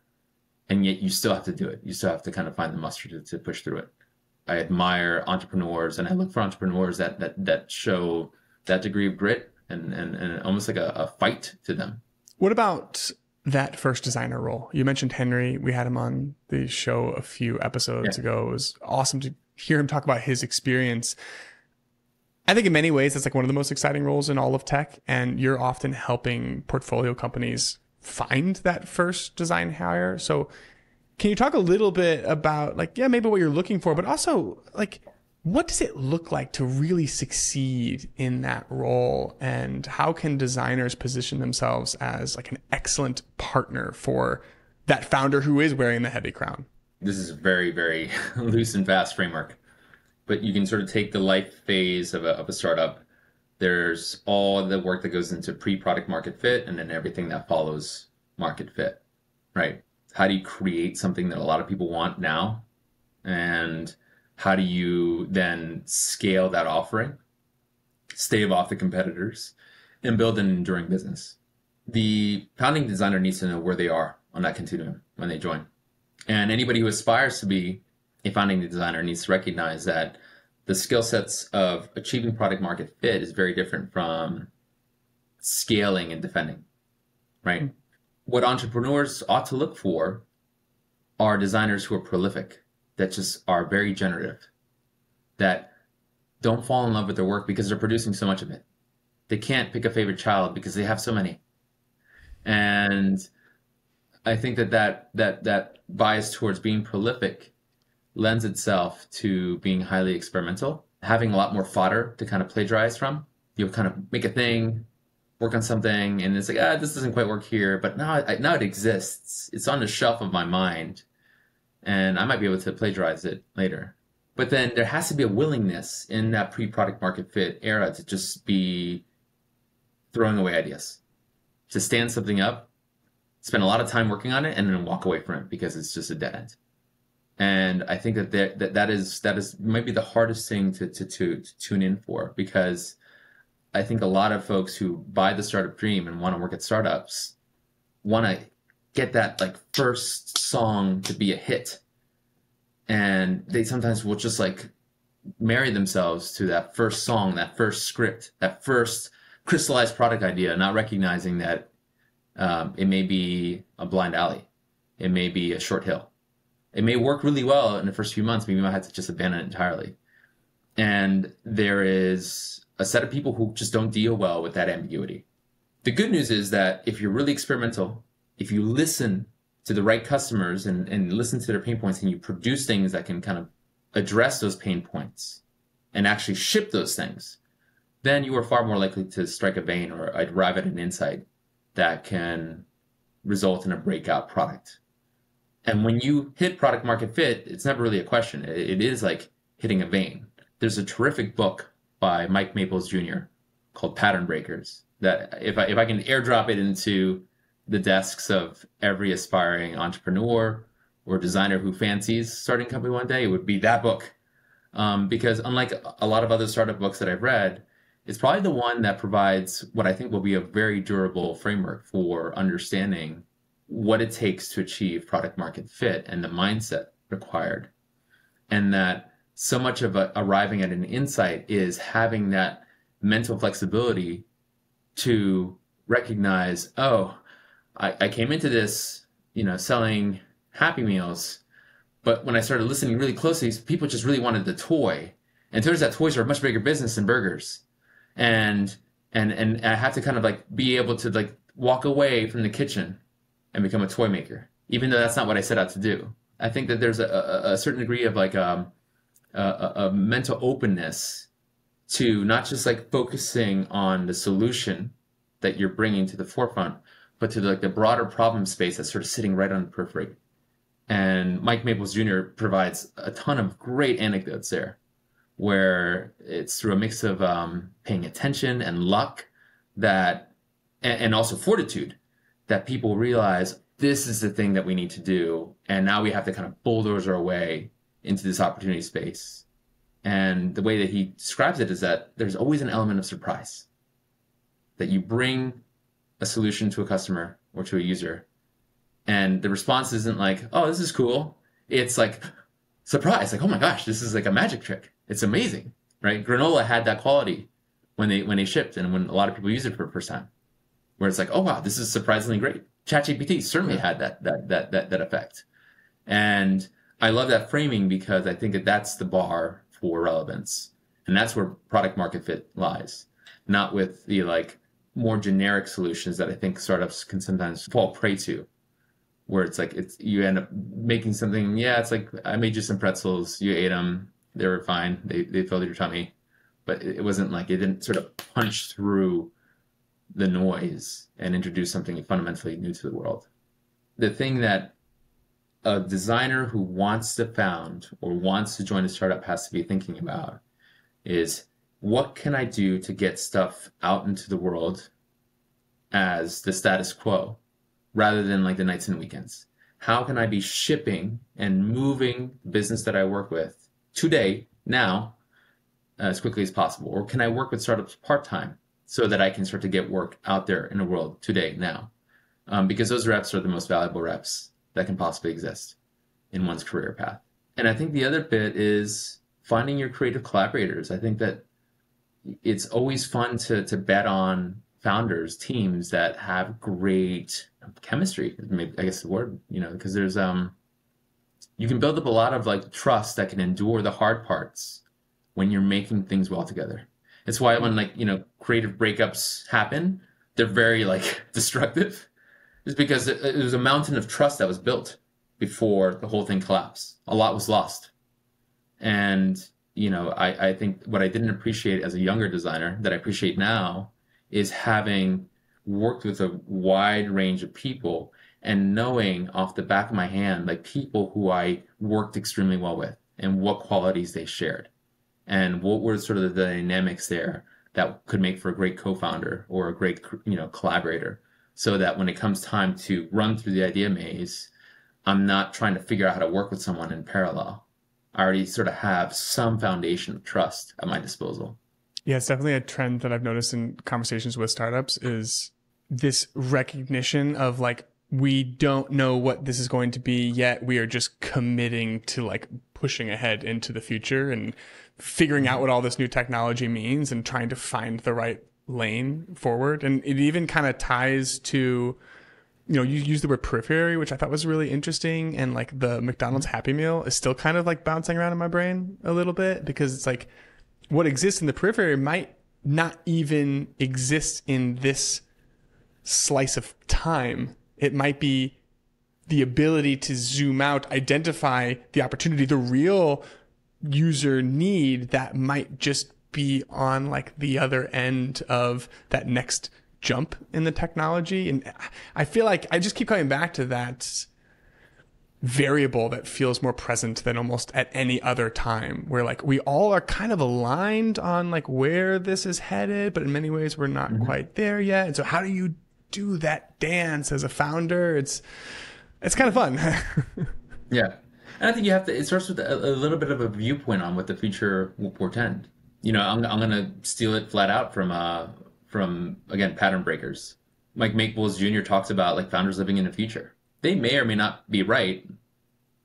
[SPEAKER 1] And yet you still have to do it. You still have to kind of find the mustard to push through it. I admire entrepreneurs, and I look for entrepreneurs that show that degree of grit and almost like a fight to them.
[SPEAKER 2] What about that first designer role? You mentioned Henry. We had him on the show a few episodes ago. It was awesome to hear him talk about his experience. I think in many ways, that's like one of the most exciting roles in all of tech. And you're often helping portfolio companies find that first design hire. So can you talk a little bit about like, maybe what you're looking for, but also like, what does it look like to really succeed in that role? And how can designers position themselves as like an excellent partner for that founder who is wearing the heavy crown?
[SPEAKER 1] This is a very, very loose and fast framework, but you can sort of take the life phase of a startup. There's all the work that goes into pre-product market fit and then everything that follows market fit, right? How do you create something that a lot of people want now? And how do you then scale that offering, stave off the competitors, and build an enduring business? The founding designer needs to know where they are on that continuum when they join. And anybody who aspires to be a founding designer needs to recognize that the skill sets of achieving product market fit is very different from scaling and defending, right? What entrepreneurs ought to look for are designers who are prolific, that just are very generative, that don't fall in love with their work because they're producing so much of it. They can't pick a favorite child because they have so many. And I think that bias towards being prolific lends itself to being highly experimental, having a lot more fodder to kind of plagiarize from. You'll kind of make a thing, work on something, and it's like, this doesn't quite work here, but now it exists. It's on the shelf of my mind, and I might be able to plagiarize it later. But then there has to be a willingness in that pre-product market fit era to just be throwing away ideas, to stand something up, spend a lot of time working on it, and then walk away from it because it's just a dead end. And I think that is maybe the hardest thing to tune in for, because I think a lot of folks who buy the startup dream and want to work at startups want to get that like first song to be a hit. And they sometimes will just like marry themselves to that first song, that first script, that first crystallized product idea, not recognizing that it may be a blind alley. It may be a short hill. It may work really well in the first few months, but you might have to just abandon it entirely. And there is a set of people who just don't deal well with that ambiguity. The good news is that if you're really experimental, if you listen to the right customers and listen to their pain points, and you produce things that can kind of address those pain points and actually ship those things, then you are far more likely to strike a vein or arrive at an insight that can result in a breakout product. And when you hit product market fit, it's never really a question. It is like hitting a vein. There's a terrific book by Mike Maples Jr. called Pattern Breakers that if I can airdrop it into the desks of every aspiring entrepreneur or designer who fancies starting a company one day, it would be that book. Because unlike a lot of other startup books that I've read, it's probably the one that provides what I think will be a very durable framework for understanding what it takes to achieve product market fit and the mindset required. And that so much of arriving at an insight is having that mental flexibility to recognize, oh, I came into this, selling Happy Meals, but when I started listening really closely, people just really wanted the toy. And it turns out toys are a much bigger business than burgers. And I have to kind of like be able to like walk away from the kitchen and become a toy maker, even though that's not what I set out to do. I think that there's a certain degree of like a mental openness to not just like focusing on the solution that you're bringing to the forefront, but to like the broader problem space that's sort of sitting right on the periphery. And Mike Maples Jr. provides a ton of great anecdotes there, where it's through a mix of paying attention and luck and also fortitude, that people realize this is the thing that we need to do. And now we have to kind of bulldoze our way into this opportunity space. And the way that he describes it is that there's always an element of surprise, that you bring a solution to a customer or to a user, and the response isn't like, oh, this is cool. It's like surprise, like, oh my gosh, this is like a magic trick. It's amazing, right? Granola had that quality when they shipped and when a lot of people used it for the first time, where it's like, oh wow, this is surprisingly great. ChatGPT certainly had that effect. And I love that framing because I think that that's the bar for relevance. And that's where product market fit lies, not with the like more generic solutions that I think startups can sometimes fall prey to, where it's like you end up making something. Yeah, it's like I made you some pretzels, you ate them, they were fine, they filled your tummy, but it wasn't like it didn't sort of punch through the noise and introduce something fundamentally new to the world. The thing that a designer who wants to found or wants to join a startup has to be thinking about is, what can I do to get stuff out into the world as the status quo, rather than like the nights and weekends? How can I be shipping and moving the business that I work with today, now, as quickly as possible? Or can I work with startups part-time so that I can start to get work out there in the world today, now? Because those reps are the most valuable reps that can possibly exist in one's career path. And I think the other bit is finding your creative collaborators. I think that it's always fun to bet on founders, teams that have great chemistry, maybe, I guess the word, because there's you can build up a lot of like trust that can endure the hard parts when you're making things well together. It's why when like creative breakups happen, they're very like destructive. It's because it was a mountain of trust that was built before the whole thing collapsed. A lot was lost. And I think what I didn't appreciate as a younger designer that I appreciate now is having worked with a wide range of people and knowing off the back of my hand, like people who I worked extremely well with and what qualities they shared and what were sort of the dynamics there that could make for a great co-founder or a great, collaborator, so that when it comes time to run through the idea maze, I'm not trying to figure out how to work with someone in parallel. I already sort of have some foundation of trust at my disposal.
[SPEAKER 2] Yeah, it's definitely a trend that I've noticed in conversations with startups is this recognition of like, we don't know what this is going to be yet. We are just committing to like pushing ahead into the future and figuring out what all this new technology means and trying to find the right lane forward. And it even kind of ties to, you use the word periphery, which I thought was really interesting. And like the McDonald's Happy Meal is still kind of like bouncing around in my brain a little bit, because it's like what exists in the periphery might not even exist in this slice of time. It might be the ability to zoom out, identify the opportunity, the real user need that might just be on like the other end of that next jump in the technology. And I feel like I just keep coming back to that variable that feels more present than almost at any other time, where like we all are kind of aligned on like where this is headed, but in many ways we're not quite there yet. And so how do you do that dance as a founder? It's kind of fun.
[SPEAKER 1] Yeah. And I think it starts with a little bit of a viewpoint on what the future will portend. I'm going to steal it flat out from again, Pattern Breakers. Mike Maples Jr. talks about like founders living in the future. They may or may not be right,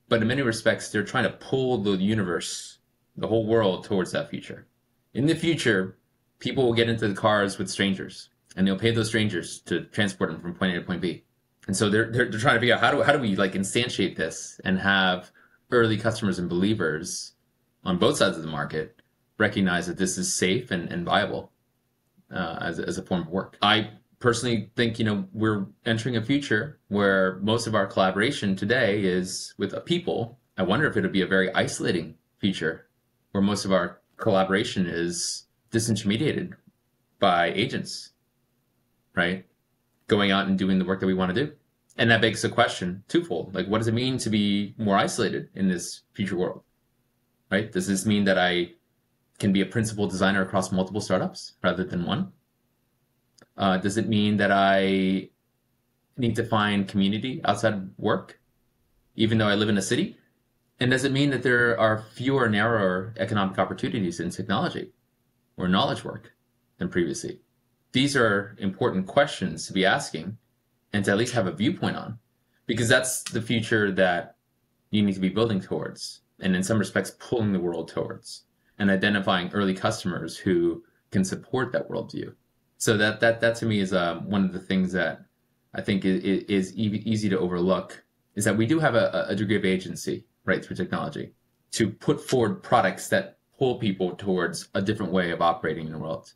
[SPEAKER 1] but in many respects, they're trying to pull the universe, the whole world towards that future. In the future, people will get into the cars with strangers, and they'll pay those strangers to transport them from point A to point B. And so they're trying to figure out how do we like instantiate this and have early customers and believers on both sides of the market recognize that this is safe and viable as a form of work. I personally think, we're entering a future where most of our collaboration today is with people. I wonder if it'll be a very isolating future where most of our collaboration is disintermediated by agents, right? Going out and doing the work that we want to do. And that begs the question twofold. Like, what does it mean to be more isolated in this future world, right? Does this mean that I can be a principal designer across multiple startups rather than one? Does it mean that I need to find community outside of work, even though I live in a city? And does it mean that there are fewer, narrower economic opportunities in technology or knowledge work than previously? These are important questions to be asking and to at least have a viewpoint on, because that's the future that you need to be building towards, and in some respects pulling the world towards, and identifying early customers who can support that worldview. So that to me is one of the things that I think is easy to overlook, is that we do have a degree of agency, right, through technology to put forward products that pull people towards a different way of operating in the world,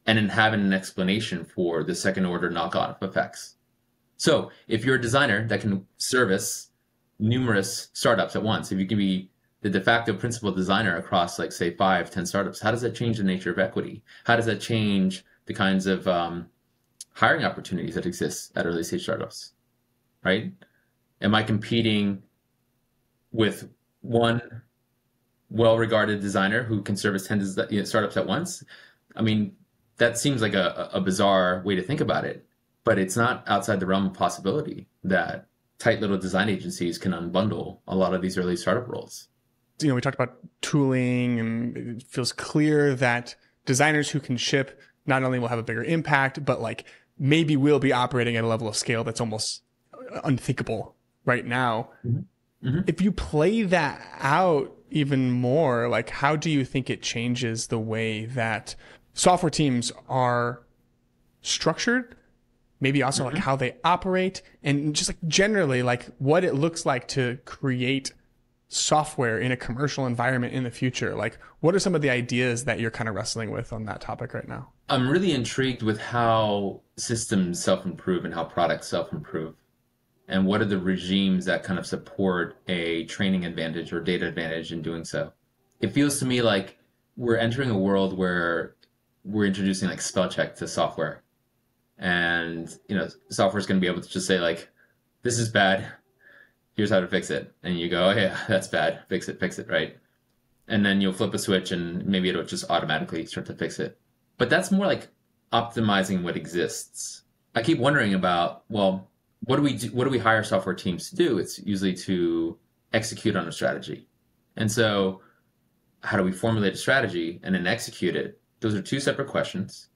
[SPEAKER 1] and in having an explanation for the second order knockoff effects. So if you're a designer that can service numerous startups at once, if you can be the de facto principal designer across, like, say, 5-10 startups, how does that change the nature of equity? How does that change the kinds of hiring opportunities that exist at early stage startups, right? Am I competing with one well-regarded designer who can service 10 startups at once? I mean, that seems like a bizarre way to think about it, but it's not outside the realm of possibility that tight little design agencies can unbundle a lot of these early startup roles.
[SPEAKER 2] We talked about tooling, and it feels clear that designers who can ship not only will have a bigger impact, but like maybe will be operating at a level of scale that's almost unthinkable right now. Mm-hmm. Mm-hmm. If you play that out even more, like, how do you think it changes the way that software teams are structured? Maybe also like how they operate, and just like generally like what it looks like to create software in a commercial environment in the future. Like, what are some of the ideas that you're kind of wrestling with on that topic right now?
[SPEAKER 1] I'm really intrigued with how systems self-improve and how products self-improve, and what are the regimes that kind of support a training advantage or data advantage in doing so. It feels to me like we're entering a world where we're introducing like spell check to software. And, software is going to be able to just say, like, this is bad, here's how to fix it. And you go, oh, yeah, that's bad, fix it, right? And then you'll flip a switch and maybe it'll just automatically start to fix it. But that's more like optimizing what exists. I keep wondering about, well, what do we hire software teams to do? It's usually to execute on a strategy. And so how do we formulate a strategy and then execute it? Those are two separate questions.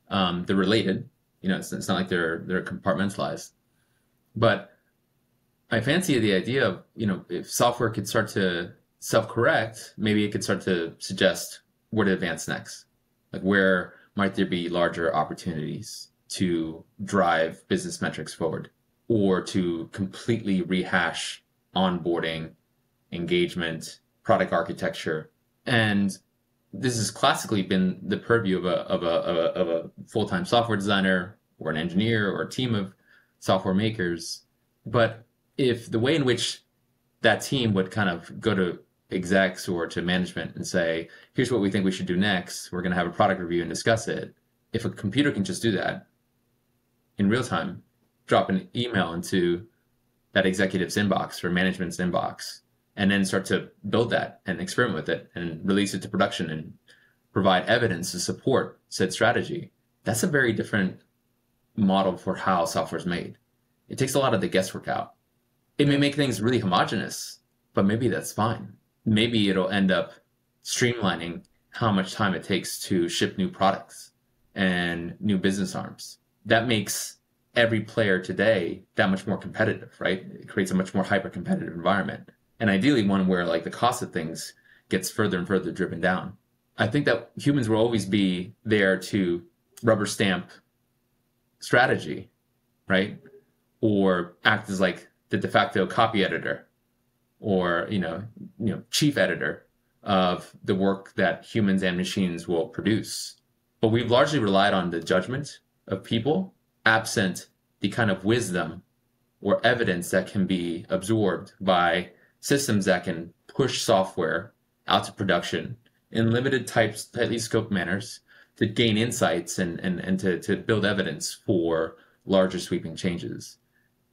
[SPEAKER 1] They're related. It's not like they're compartmentalized. But I fancy the idea of, if software could start to self-correct, maybe it could start to suggest where to advance next. Like, where might there be larger opportunities to drive business metrics forward, or to completely rehash onboarding, engagement, product architecture. And this has classically been the purview of a full-time software designer or an engineer or a team of software makers. But if the way in which that team would kind of go to execs or to management and say, here's what we think we should do next, we're going to have a product review and discuss it. If a computer can just do that in real time, drop an email into that executive's inbox or management's inbox, and then start to build that and experiment with it and release it to production and provide evidence to support said strategy, that's a very different model for how software is made. It takes a lot of the guesswork out. It may make things really homogenous, but maybe that's fine. Maybe it'll end up streamlining how much time it takes to ship new products and new business arms. That makes every player today that much more competitive, right? It creates a much more hyper-competitive environment. And ideally one where like the cost of things gets further and further driven down. I think that humans will always be there to rubber stamp strategy, right? Or act as like the de facto copy editor or, chief editor of the work that humans and machines will produce. But we've largely relied on the judgment of people, absent the kind of wisdom or evidence that can be absorbed by systems that can push software out to production in limited tightly scoped manners to gain insights and to build evidence for larger sweeping changes.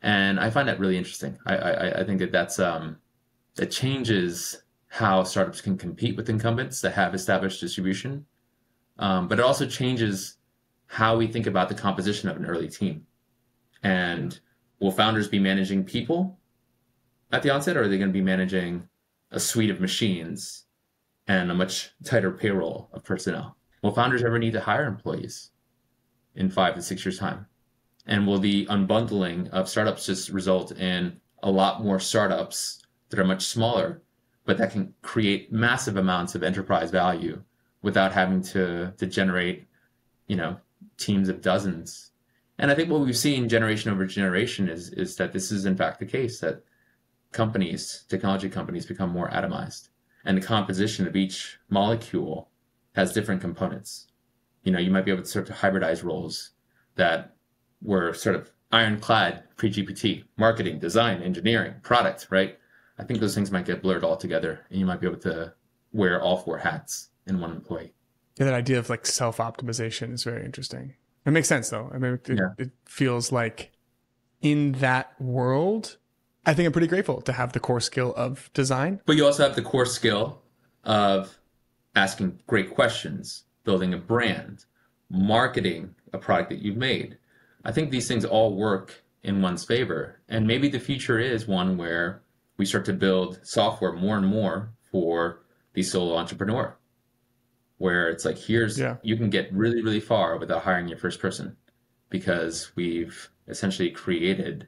[SPEAKER 1] And I find that really interesting. I think that changes how startups can compete with incumbents that have established distribution. But it also changes how we think about the composition of an early team. And will founders be managing people at the onset, or are they going to be managing a suite of machines and a much tighter payroll of personnel? Will founders ever need to hire employees in 5 to 6 years' time? And will the unbundling of startups just result in a lot more startups that are much smaller, but that can create massive amounts of enterprise value without having to generate, teams of dozens? And I think what we've seen generation over generation is that this is in fact the case, that technology companies become more atomized, and the composition of each molecule has different components. You might be able to sort of hybridize roles that were sort of ironclad pre-GPT: marketing, design, engineering, product, right? I think those things might get blurred all together, and you might be able to wear all 4 hats in one employee.
[SPEAKER 2] Yeah, that idea of like self-optimization is very interesting. It makes sense though. I mean, it feels like in that world, I think I'm pretty grateful to have the core skill of design.
[SPEAKER 1] But you also have the core skill of asking great questions, building a brand, marketing a product that you've made. I think these things all work in one's favor. And maybe the future is one where we start to build software more and more for the solo entrepreneur, where it's like, you can get really, really far without hiring your first person, because we've essentially created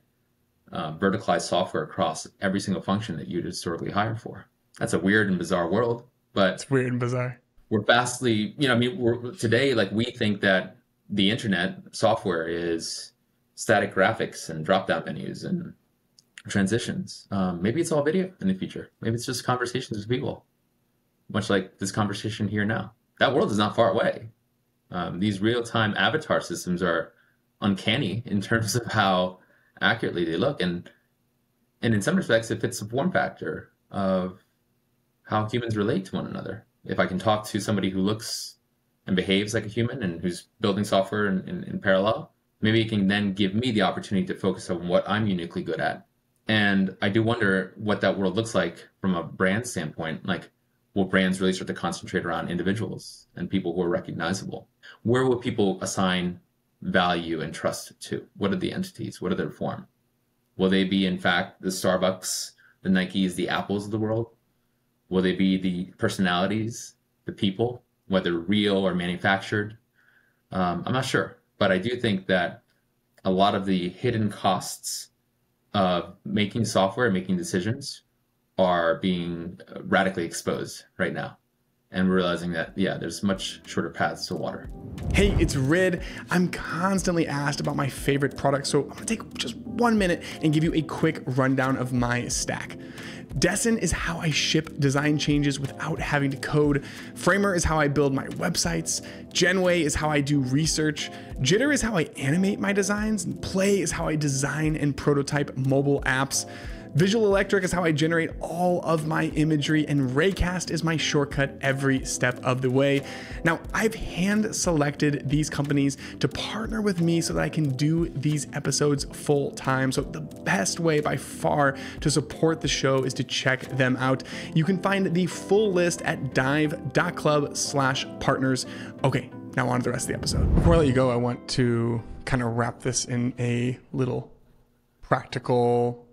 [SPEAKER 1] verticalized software across every single function that you'd historically hire for. That's a weird and bizarre world, but
[SPEAKER 2] it's weird and bizarre.
[SPEAKER 1] We're vastly, today, like, we think that the internet software is static graphics and drop-down menus and transitions. Maybe it's all video in the future. Maybe it's just conversations with people, much like this conversation here now. That world is not far away. These real-time avatar systems are uncanny in terms of how accurately they look, and in some respects it fits the form factor of how humans relate to one another. If I can talk to somebody who looks and behaves like a human and who's building software in parallel, maybe it can then give me the opportunity to focus on what I'm uniquely good at. And I do wonder what that world looks like from a brand standpoint. Like, will brands really start to concentrate around individuals and people who are recognizable? Where will people assign value and trust to? What are the entities? What are their form? Will they be, in fact, the Starbucks, the Nikes, the Apples of the world? Will they be the personalities, the people, whether real or manufactured? I'm not sure, but I do think that a lot of the hidden costs of making software, making decisions, are being radically exposed right now. and realizing that, yeah, there's much shorter paths to water.
[SPEAKER 2] Hey, it's Rid. I'm constantly asked about my favorite products, so I'm gonna take just 1 minute and give you a quick rundown of my stack. Dessin is how I ship design changes without having to code. Framer is how I build my websites. Genway is how I do research. Jitter is how I animate my designs. And Play is how I design and prototype mobile apps. Visual Electric is how I generate all of my imagery, and Raycast is my shortcut every step of the way. Now, I've hand selected these companies to partner with me so that I can do these episodes full time. So the best way by far to support the show is to check them out. You can find the full list at dive.club/partners. Okay, now on to the rest of the episode. Before I let you go, I want to kind of wrap this in a little practical,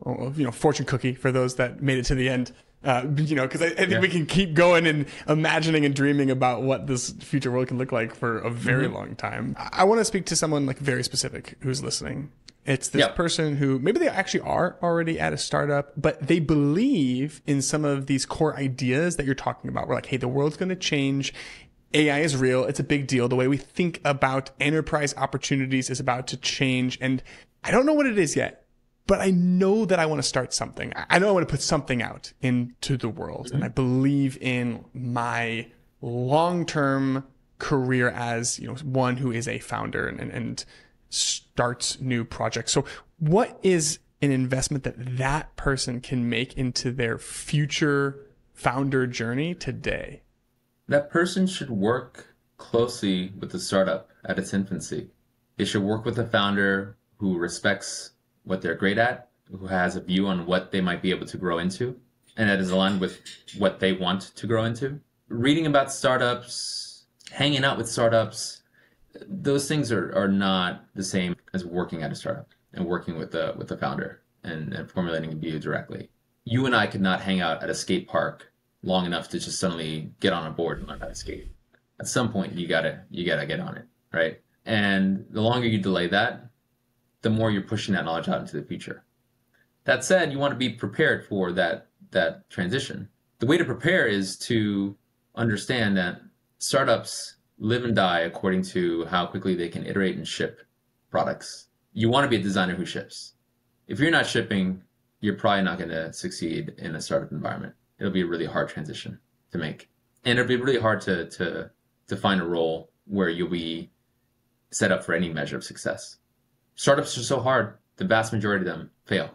[SPEAKER 2] fortune cookie for those that made it to the end. Because I think we can keep going and imagining and dreaming about what this future world can look like for a very long time. I want to speak to someone like very specific who's listening. It's this person who maybe they actually are already at a startup, but they believe in some of these core ideas that you're talking about. We're like, hey, the world's going to change. AI is real. It's a big deal. The way we think about enterprise opportunities is about to change. And I don't know what it is yet, but I know that I want to start something. I know I want to put something out into the world. And I believe in my long-term career as, one who is a founder and starts new projects. So what is an investment that person can make into their future founder journey today?
[SPEAKER 1] That person should work closely with the startup at its infancy. They should work with a founder who respects what they're great at, who has a view on what they might be able to grow into, and that is aligned with what they want to grow into. Reading about startups, hanging out with startups, those things are not the same as working at a startup and working with the founder and formulating a view directly. You and I could not hang out at a skate park long enough to just suddenly get on a board and learn how to skate. At some point, you gotta get on it, right? And the longer you delay that, the more you're pushing that knowledge out into the future. That said, you want to be prepared for that transition. The way to prepare is to understand that startups live and die according to how quickly they can iterate and ship products. You want to be a designer who ships. If you're not shipping, you're probably not going to succeed in a startup environment. It'll be a really hard transition to make. And it'll be really hard to find a role where you'll be set up for any measure of success. Startups are so hard, the vast majority of them fail.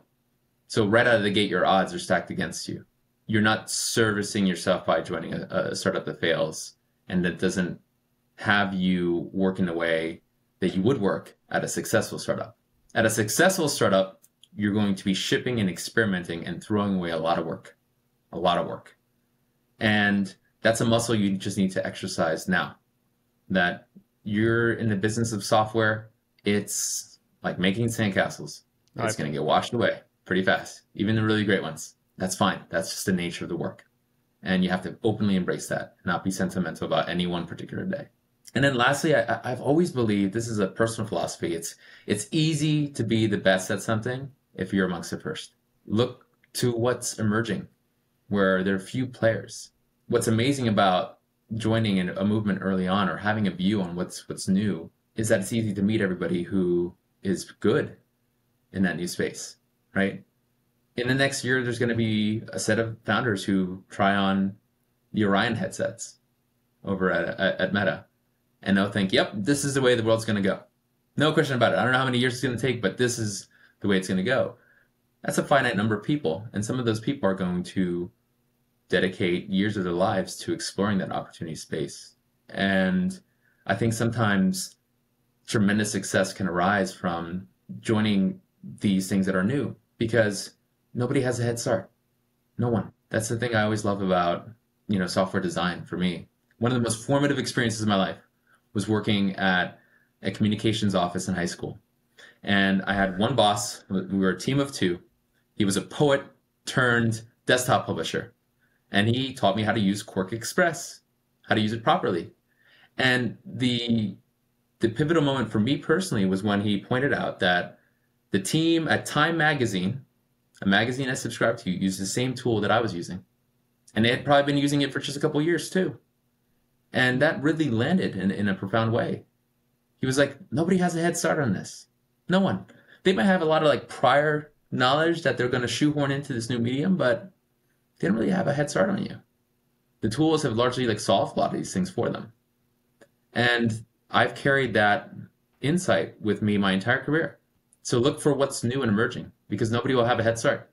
[SPEAKER 1] So right out of the gate, your odds are stacked against you. You're not servicing yourself by joining a startup that fails and that doesn't have you work in a way that you would work at a successful startup. At a successful startup, you're going to be shipping and experimenting and throwing away a lot of work. And that's a muscle you just need to exercise now. That you're in the business of software, it's like making sandcastles. It's going to get washed away pretty fast, even the really great ones. That's fine. That's just the nature of the work. And you have to openly embrace that, not be sentimental about any one particular day. And then lastly, I've always believed, this is a personal philosophy, it's easy to be the best at something if you're amongst the first. Look to what's emerging, where there are few players. What's amazing about joining a movement early on or having a view on what's new is that it's easy to meet everybody who is good in that new space, right? In the next year, there's going to be a set of founders who try on the Orion headsets over at Meta, and they'll think, yep, this is the way the world's going to go. No question about it. I don't know how many years it's going to take, but this is the way it's going to go. That's a finite number of people, and some of those people are going to dedicate years of their lives to exploring that opportunity space. And I think sometimes tremendous success can arise from joining these things that are new because nobody has a head start. No one. That's the thing I always love about, software design for me. One of the most formative experiences of my life was working at a communications office in high school. And I had one boss. We were a team of two. He was a poet turned desktop publisher. And he taught me how to use Quark Express, how to use it properly. And the pivotal moment for me personally was when he pointed out that the team at Time Magazine, a magazine I subscribed to, used the same tool that I was using. And they had probably been using it for just a couple of years too. And that really landed in a profound way. He was like, nobody has a head start on this. No one. They might have a lot of like prior knowledge that they're going to shoehorn into this new medium, but they don't really have a head start on you. The tools have largely like solved a lot of these things for them. And I've carried that insight with me my entire career. So look for what's new and emerging, because nobody will have a head start.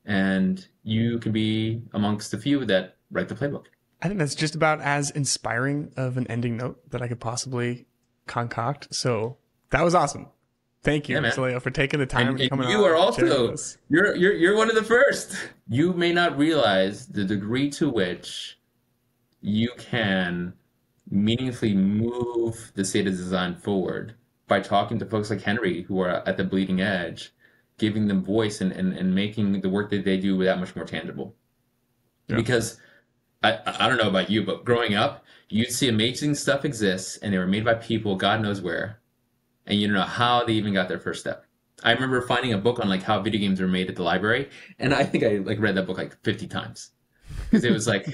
[SPEAKER 1] And you can be amongst the few that write the playbook.
[SPEAKER 2] I think that's just about as inspiring of an ending note that I could possibly concoct. So that was awesome. Thank you, Soleio, for taking the time and coming on.
[SPEAKER 1] You are also you're one of the first. You may not realize the degree to which you can meaningfully move the state of design forward by talking to folks like Henry, who are at the bleeding edge, giving them voice and making the work that they do that much more tangible. Yeah. Because I don't know about you, but growing up, you'd see amazing stuff exist, and they were made by people, God knows where, and you don't know how they even got their first step. I remember finding a book on like how video games were made at the library, and I think I like read that book like 50 times because it was like,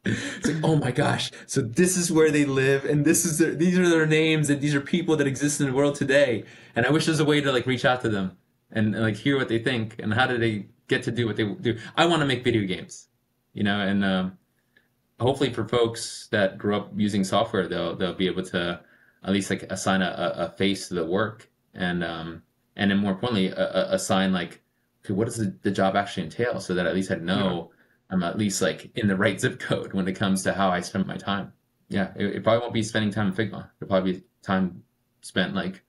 [SPEAKER 1] it's like, oh my gosh, so this is where they live, and these are their names, and these are people that exist in the world today, and I wish there's a way to like reach out to them and like hear what they think and how do they get to do what they do. I want to make video games. And hopefully for folks that grew up using software, they'll be able to at least like assign a face to the work, and then more importantly, assign like, okay, what does the job actually entail, so that at least I know I'm at least like in the right zip code when it comes to how I spend my time. Yeah, it probably won't be spending time in Figma. It'll probably be time spent like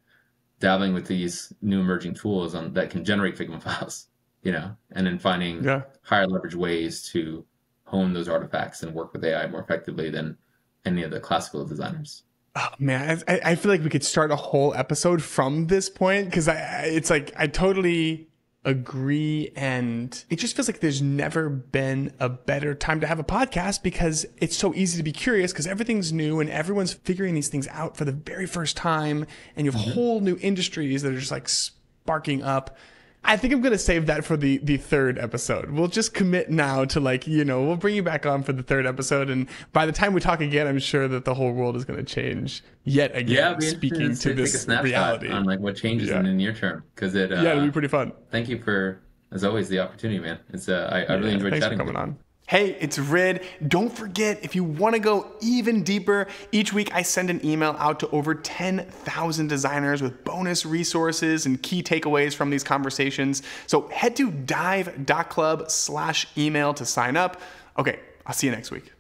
[SPEAKER 1] dabbling with these new emerging tools that can generate Figma files, and then finding higher leverage ways to hone those artifacts and work with AI more effectively than any of the classical designers.
[SPEAKER 2] Oh, man, I feel like we could start a whole episode from this point, because it's like I totally agree, and it just feels like there's never been a better time to have a podcast, because it's so easy to be curious because everything's new and everyone's figuring these things out for the very first time, and you have whole new industries that are just like sparking up. I think I'm going to save that for the third episode. We'll just commit now to we'll bring you back on for the third episode. And by the time we talk again, I'm sure that the whole world is going to change yet again, speaking to this reality.
[SPEAKER 1] On like what changes in the near term. Because
[SPEAKER 2] it'll be pretty fun.
[SPEAKER 1] Thank you for, as always, the opportunity, man. It's I really enjoyed chatting.
[SPEAKER 2] Thanks for coming on.
[SPEAKER 3] Hey, it's Rid. Don't forget, if you want to go even deeper, each week I send an email out to over 10,000 designers with bonus resources and key takeaways from these conversations. So head to dive.club/email to sign up. Okay, I'll see you next week.